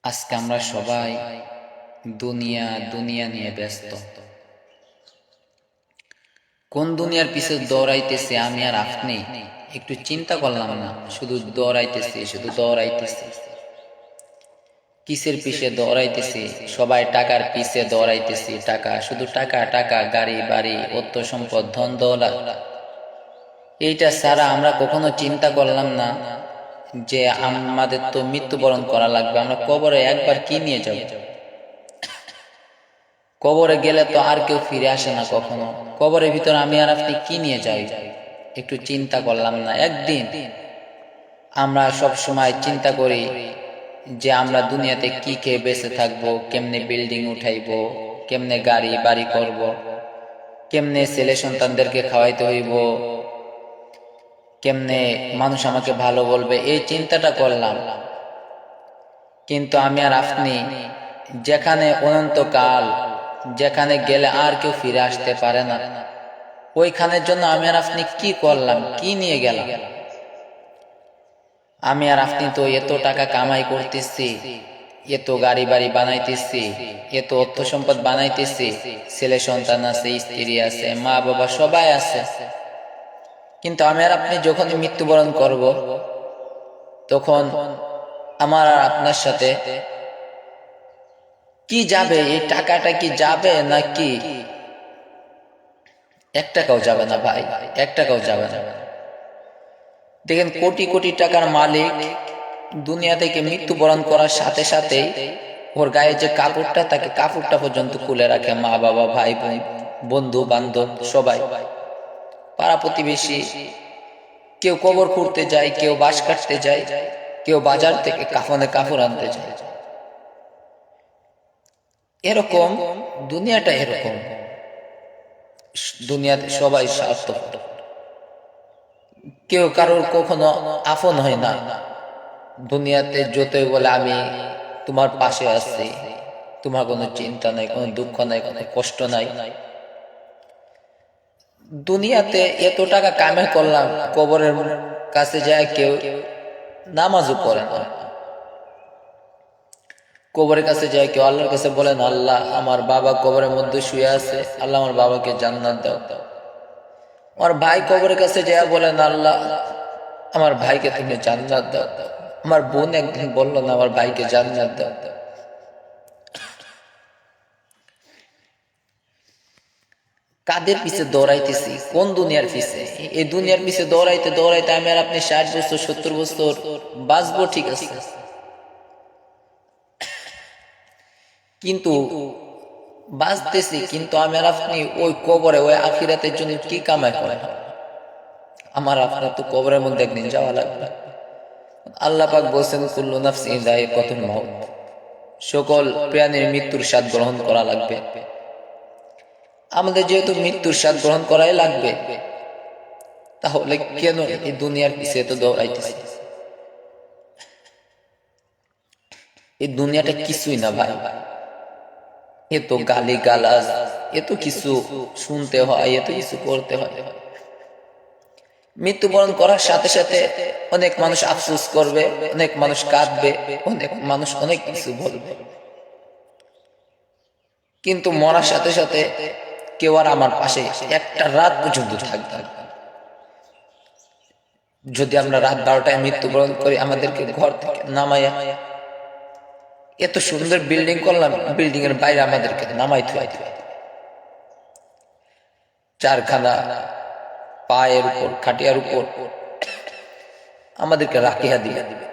আজকে আমরা সবাই দুনিয়া দুনিয়া নিয়ে ব্যস্ত। কোন দুনিয়ার পিছে দৌড়াইতেছে আমি আর আপনি একটু চিন্তা করলাম না? শুধু দৌড়াইতেছি, শুধু দৌড়াইতেছি। কিসের পিছে দৌড়াইতেছি? সবাই টাকার পিছে দৌড়াইতেছি। টাকা, শুধু টাকা টাকা, গাড়ি বাড়ি, অর্থ সম্পদ, ধন দৌলত। এইটা ছাড়া আমরা কখনো চিন্তা করলাম না যে আমাদের তো মৃত্যুবরণ করা লাগবে। আমরা কবরে একবার কি নিয়ে যাব? কবরে গেলে তো আর কেউ ফিরে আসে না কখনো। কবরের ভিতর আমি আর আপনি কি নিয়ে যাই? একটু চিন্তা করলাম না? একদিন আমরা সব সময় চিন্তা করি যে আমরা দুনিয়াতে কি খেয়ে বেঁচে থাকবো, কেমনে বিল্ডিং উঠাইবো, কেমনে গাড়ি বাড়ি করব, কেমনে ছেলে সন্তানদেরকে খাওয়াইতে হইব, কেমনে মানুষ আমাকে ভালো বলবে, এই চিন্তাটা করলাম। কিন্তু আমি আর আপনি যেখানে অনন্তকাল, যেখানে গেলে আর কেউ ফিরে আসতে পারে না, ওইখানের জন্য আমি আর আপনি কি করলাম, কি নিয়ে গেলাম? আমি আর আপনি তো এত টাকা কামাই করতেছি, এত গাড়ি বাড়ি বানাইতেছি, এত অর্থ সম্পদ বানাইতেছি, ছেলে সন্তান আছে, স্ত্রী আছে, মা বাবা সবাই আছে। কিন্তু আমি আর আপনি যখন মৃত্যুবরণ করব, তখন আমার আর আপনার সাথে কি যাবে? এই টাকাটা কি যাবে নাকি? এক টাকাও যাবে না ভাই, এক টাকাও যাবে না। দেখেন, কোটি কোটি টাকার মালিক দুনিয়া থেকে মৃত্যুবরণ করার সাথে সাথে ওর গায়ে যে কাপড়টা, তাকে কাপড়টা পর্যন্ত খুলে রাখে মা বাবা, ভাই বোন, বন্ধু বান্ধব সবাই, পাড়া প্রতিবেশী। কেউ কবর খুঁড়তে যায়, কেউ বাঁশ কাটতে যায়, কেউ বাজার থেকে কাফনে কাপড় আনতে যায়। এরকম দুনিয়াটা, এরকম দুনিয়াতে সবাই স্বার্থপর। কেউ কারোর কখনো আপন হয় না। দুনিয়াতে যতই বলে আমি তোমার পাশে আছি, তোমার কোনো চিন্তা নাই, কোনো দুঃখ নাই, কোনো কষ্ট নাই, দুনিয়াতে এত টাকা কামাই করলাম, কবরের কাছে যায় কেউ নামাজও পড়ে না। কবরের কাছে যায় কেউ আল্লাহর কাছে বলেন, আল্লাহ আমার বাবা কবরের মধ্যে শুয়ে আছে, আল্লাহ আমার বাবাকে জান্নাত দাও। আমার ভাই কবরের কাছে যায় বলেন, আল্লাহ আমার ভাইকে তুমি জান্নাত দাও। আমার বোন একদিন বললো না, আমার ভাইকে জান্নাত দাও। কাদের পিছে দৌড়াইতেছি? কোন দুনিয়ার পিছে? এই দুনিয়ার পিছে দৌড়াইতে দৌড়াইতে আমি আর আপনি 60 বছর 70 বছর বাঁচবো, ঠিক আছে, কিন্তু বাঁচতেছি, কিন্তু আমি আর আপনি ওই কবরে, ওই আখিরাতের জন্য কি কামাই করে? আমার আপনার তো কবরের মধ্যে একদিন যাওয়া লাগবে। আল্লাহ পাক বলছেন, কুল্লু নাফসিন যায়িকাতুল মাউত, সকল প্রাণীর মৃত্যুর স্বাদ গ্রহণ করা লাগবে। আমাদের যেহেতু মৃত্যুর স্বাদ গ্রহণ করাই লাগবে, তাহলে কেন এই দুনিয়ার পিছে এত দৌড়াইতেছি? এই দুনিয়াটা কিছুই না ভাই। এত গালি গালাজ, এত কিছু শুনতে হয়, এত কিছু করতে হয়। মৃত্যুবরণ করার সাথে সাথে অনেক মানুষ আফসোস করবে, অনেক মানুষ কাঁদবে, অনেক মানুষ অনেক কিছু বলবে, কিন্তু মরার সাথে সাথে কেউ আর আমার পাশে একটা রাত পর্যন্ত থাকবে না। যদি আমরা রাত 12টায় মৃত্যুবরণ করি, আমাদেরকে ঘর থেকে নামাইয়া, এত সুন্দর বিল্ডিং করলাম, বিল্ডিং এর বাইরে আমাদেরকে নামাই থুয়াই দিবে, চারখানা পায়ের উপর, খাটিয়ার উপর আমাদেরকে রাখিয়া দিয়ে দিবে,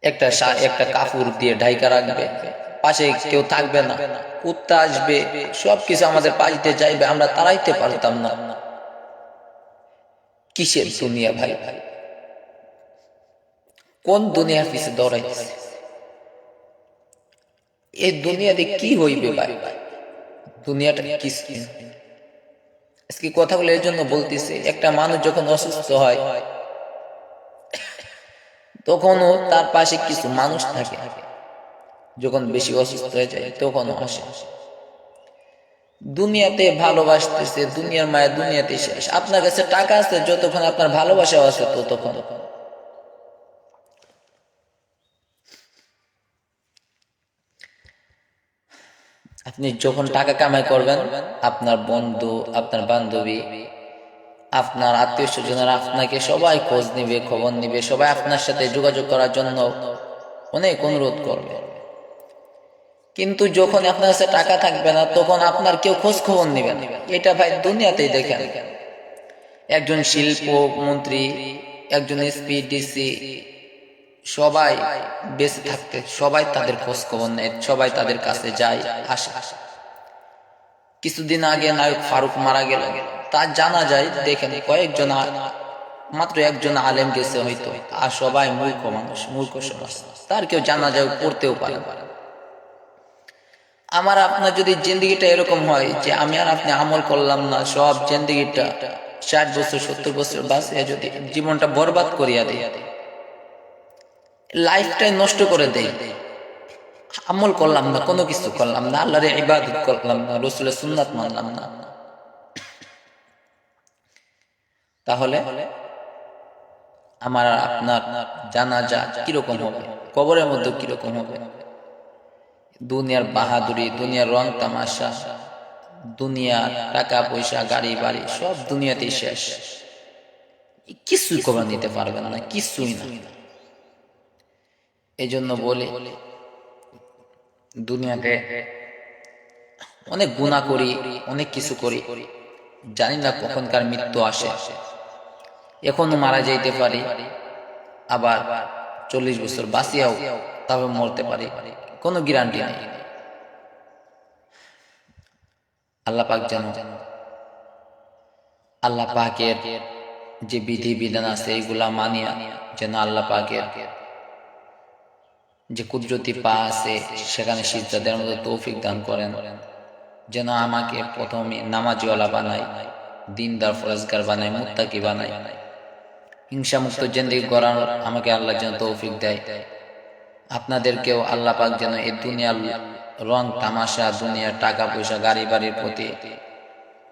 একটা একটা কাপড় দিয়ে ঢাইকা রাখবে, পাশে কেউ থাকবে না, কুত্তা আসবে, সবকিছু আমাদের পাশে যাইবে, আমরা তাড়াইতে পারতাম না। কিসের দুনিয়া ভাই? কোন দুনিয়ার পিছে দৌড়াইছে? এই দুনিয়াতে কি হইবে ভাই? দুনিয়াটা কি? আজকে কথাগুলো এর জন্য বলতেছে, একটা মানুষ যখন অসুস্থ হয়, তখনও তার পাশে কিছু মানুষ থাকে। যখন বেশি অসুস্থ হয়ে যায়, তখনও আসে। দুনিয়াতে ভালোবাসতেছে, দুনিয়ার মায়া দুনিয়াতে শেষ। আপনার কাছে টাকা আছে যতক্ষণ, আপনার ভালোবাসা আছে ততক্ষণ। আপনি যখন টাকা কামাই করবেন, আপনার বন্ধু, আপনার বান্ধবী, আপনার আত্মীয় স্বজনেরা আপনাকে সবাই খোঁজ নিবে, খবর নিবে, সবাই আপনার সাথে যোগাযোগ করার জন্য অনেক অনুরোধ করবে। কিন্তু যখন আপনার কাছে টাকা থাকবে না, তখন আপনার কেউ খোঁজ খবর নিবে না। এটা ভাই দুনিয়াতেই দেখেন, একজন শিল্প মন্ত্রী, একজন এসপি, ডিসি, সবাই বেঁচে থাকতে সবাই তাদের খোঁজ খবর নেয়, সবাই তাদের কাছে যায় আসে। কিছুদিন আগে নায়ক ফারুক মারা গেল, তা জানা যায় দেখেন কয়েকজন, মাত্র একজন আলেম গেছে হয়তো, আর সবাই মূর্খ মানুষ, মূর্খ সমাজ, তার কেউ জানা যায় পড়তেও পারে। আমার আপনার যদি জিন্দগিটা এরকম হয় যে আমি আর আপনি আমল করলাম না, সব জিন্দগিটা 60 বছর 70 বছর বাঁচিয়ে যদি জীবনটা বরবাদ করিয়া দেয়, লাইফটাই নষ্ট করে দেয়, আমল করলাম না, কোনো কিছু করলাম না, আল্লাহর ইবাদত করলাম না, রাসূলের সুন্নাত মানলাম না, তাহলে আমার আপনার জানাজা কিরকম হবে, কবরের মধ্যে কিরকম হবে? দুনিয়ার বাহাদুরি, দুনিয়ার রং তামাশা, দুনিয়ার টাকা পয়সা, গাড়ি বাড়ি, সব দুনিয়াতেই শেষ, কিছুই কবর নিতে পারবেন না, কিছুই না। এই জন্য বলে দুনিয়াতে অনেক গুনাহ করি, অনেক কিছু করি, জানি না কখনকার মৃত্যু আসে। এখনো মারা যাইতে পারি, আবার 40 বছর বাঁচিয়াও তবে মরতে পারি, কোনো গ্যারান্টি নেই। আল্লাহ পাক যেন, আল্লাহ পাকের যে বিধি বিধান আছে এইগুলা মানিয়া যেন আল্লাহ পাকের যে কুদরতি পা আছে সেখানে সিজদা দেওয়ার মতো তৌফিক দান করেন, যেন আমাকে প্রথমে নামাজিওয়ালা বানায়, দিনদার ফরজগার বানায়, মুত্তাকি বানায়, হিংসা মুক্ত জিন্দেগি গড়ানোর আমাকে আল্লাহ যেন তৌফিক দেয়। আপনাদেরকেও আল্লাহ পাক যেন এই দুনিয়ার রং তামাশা, দুনিয়ার টাকা পয়সা, গাড়ি বাড়ির প্রতি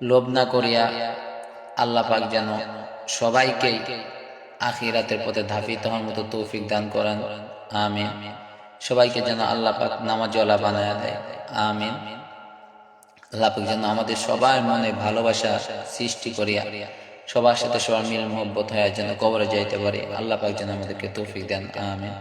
লোভ না করিয়া আল্লাহ পাক যেন সবাইকে আখিরাতের পথে ধাবিত হওয়ার মতো তৌফিক দান করেন, আমিন। সবাইকে যেন আল্লাহ পাক নামাজওয়ালা বানায়া দেয়, আমিন। আল্লাহ পাক যেন আমাদের সবার মনে ভালোবাসা সৃষ্টি করিয়া সবার সাথে সবার মিল মহব্বত হয়ে যেন কবরে যাইতে পারি, আল্লাহ পাক যেন আমাদেরকে তৌফিক দেন, আমিন।